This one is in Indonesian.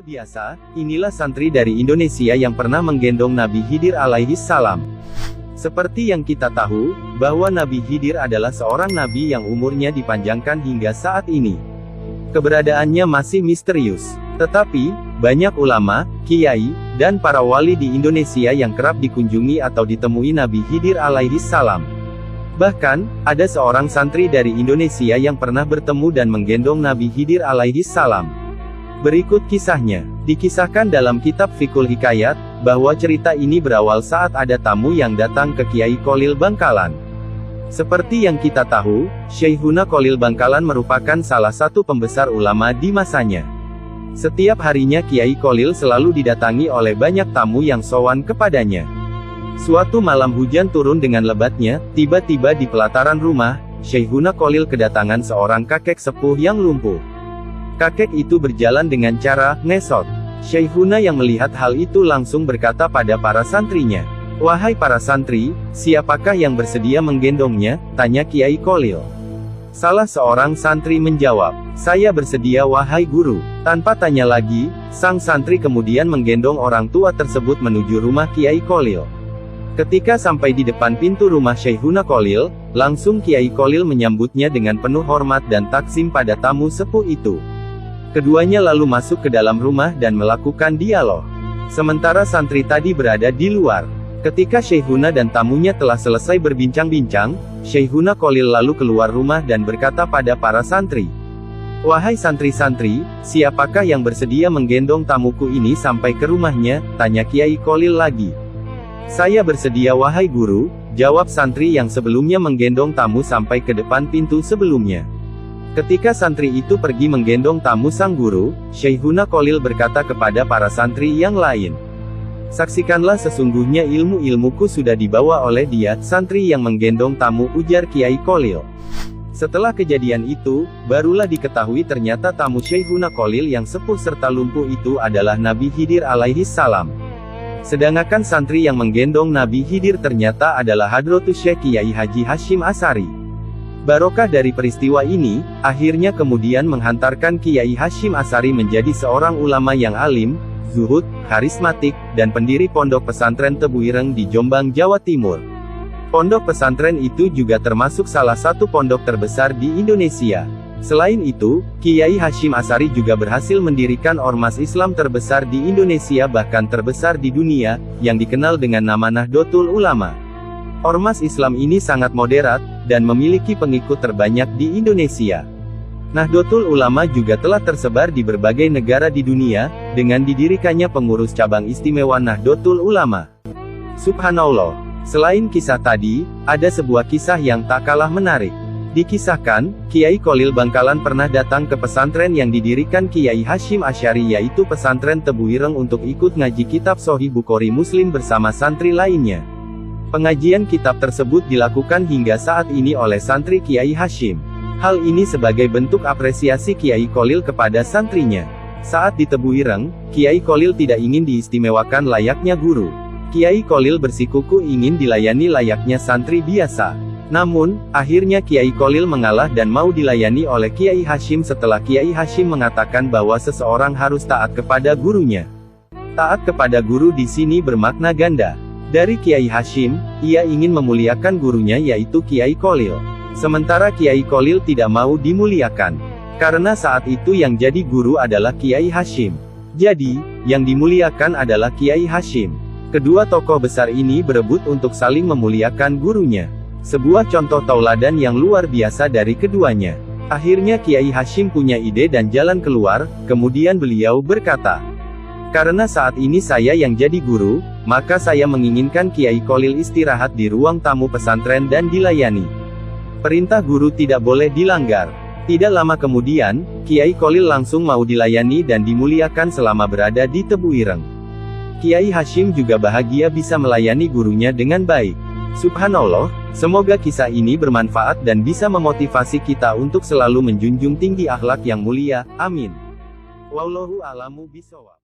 biasa, inilah santri dari Indonesia yang pernah menggendong Nabi Khidir alaihi salam. Seperti yang kita tahu, bahwa Nabi Khidir adalah seorang nabi yang umurnya dipanjangkan hingga saat ini. Keberadaannya masih misterius. Tetapi, banyak ulama, kiai, dan para wali di Indonesia yang kerap dikunjungi atau ditemui Nabi Khidir alaihi salam. Bahkan, ada seorang santri dari Indonesia yang pernah bertemu dan menggendong Nabi Khidir alaihi salam. Berikut kisahnya. Dikisahkan dalam kitab Fiqhul Hikayat, bahwa cerita ini berawal saat ada tamu yang datang ke Kiai Kholil Bangkalan. Seperti yang kita tahu, Syekhuna Kholil Bangkalan merupakan salah satu pembesar ulama di masanya. Setiap harinya Kiai Kholil selalu didatangi oleh banyak tamu yang sowan kepadanya. Suatu malam hujan turun dengan lebatnya, tiba-tiba di pelataran rumah, Syekhuna Kholil kedatangan seorang kakek sepuh yang lumpuh. Kakek itu berjalan dengan cara ngesot. Syekhuna yang melihat hal itu langsung berkata pada para santrinya, "Wahai para santri, siapakah yang bersedia menggendongnya?" tanya Kiai Kholil. Salah seorang santri menjawab, "Saya bersedia wahai guru." Tanpa tanya lagi, sang santri kemudian menggendong orang tua tersebut menuju rumah Kiai Kholil. Ketika sampai di depan pintu rumah Syekhuna Kholil, langsung Kiai Kholil menyambutnya dengan penuh hormat dan takzim pada tamu sepuh itu. Keduanya lalu masuk ke dalam rumah dan melakukan dialog. Sementara santri tadi berada di luar. Ketika Syekhuna dan tamunya telah selesai berbincang-bincang, Syekhuna Kholil lalu keluar rumah dan berkata pada para santri, "Wahai santri-santri, siapakah yang bersedia menggendong tamuku ini sampai ke rumahnya?" tanya Kiai Kholil lagi. "Saya bersedia wahai guru," jawab santri yang sebelumnya menggendong tamu sampai ke depan pintu sebelumnya. Ketika santri itu pergi menggendong tamu sang guru, Syekhuna Kholil berkata kepada para santri yang lain, "Saksikanlah sesungguhnya ilmu-ilmuku sudah dibawa oleh dia, santri yang menggendong tamu," ujar Kiai Kholil. Setelah kejadian itu, barulah diketahui ternyata tamu Syekhuna Kholil yang sepuh serta lumpuh itu adalah Nabi Khidir alaihi salam. Sedangkan santri yang menggendong Nabi Khidir ternyata adalah Hadratus Syekh Kiai Haji Hasyim Asy'ari. Barokah dari peristiwa ini, akhirnya kemudian menghantarkan Kiai Hasyim Asy'ari menjadi seorang ulama yang alim, zuhud, karismatik, dan pendiri pondok pesantren Tebu Ireng di Jombang, Jawa Timur. Pondok pesantren itu juga termasuk salah satu pondok terbesar di Indonesia. Selain itu, Kiai Hasyim Asy'ari juga berhasil mendirikan ormas Islam terbesar di Indonesia bahkan terbesar di dunia, yang dikenal dengan nama Nahdlatul Ulama. Ormas Islam ini sangat moderat, dan memiliki pengikut terbanyak di Indonesia. Nahdlatul Ulama juga telah tersebar di berbagai negara di dunia, dengan didirikannya pengurus cabang istimewa Nahdlatul Ulama. Subhanallah. Selain kisah tadi, ada sebuah kisah yang tak kalah menarik. Dikisahkan, Kiai Kholil Bangkalan pernah datang ke pesantren yang didirikan Kiai Hasyim Asy'ari yaitu pesantren Tebu Ireng untuk ikut ngaji kitab Sahih Bukhari Muslim bersama santri lainnya. Pengajian kitab tersebut dilakukan hingga saat ini oleh santri Kiai Hasyim. Hal ini sebagai bentuk apresiasi Kiai Kholil kepada santrinya. Saat di Tebu Ireng, Kiai Kholil tidak ingin diistimewakan layaknya guru. Kiai Kholil bersikukuh ingin dilayani layaknya santri biasa. Namun, akhirnya Kiai Kholil mengalah dan mau dilayani oleh Kiai Hasyim setelah Kiai Hasyim mengatakan bahwa seseorang harus taat kepada gurunya. Taat kepada guru di sini bermakna ganda. Dari Kiai Hasyim, ia ingin memuliakan gurunya yaitu Kiai Kholil. Sementara Kiai Kholil tidak mau dimuliakan. Karena saat itu yang jadi guru adalah Kiai Hasyim. Jadi, yang dimuliakan adalah Kiai Hasyim. Kedua tokoh besar ini berebut untuk saling memuliakan gurunya. Sebuah contoh tauladan yang luar biasa dari keduanya. Akhirnya Kiai Hasyim punya ide dan jalan keluar, kemudian beliau berkata, "Karena saat ini saya yang jadi guru, maka saya menginginkan Kiai Kholil istirahat di ruang tamu pesantren dan dilayani. Perintah guru tidak boleh dilanggar." Tidak lama kemudian, Kiai Kholil langsung mau dilayani dan dimuliakan selama berada di Tebu Ireng. Kiai Hasyim juga bahagia bisa melayani gurunya dengan baik. Subhanallah, semoga kisah ini bermanfaat dan bisa memotivasi kita untuk selalu menjunjung tinggi akhlak yang mulia. Amin. Wallahu a'lamu bishawab.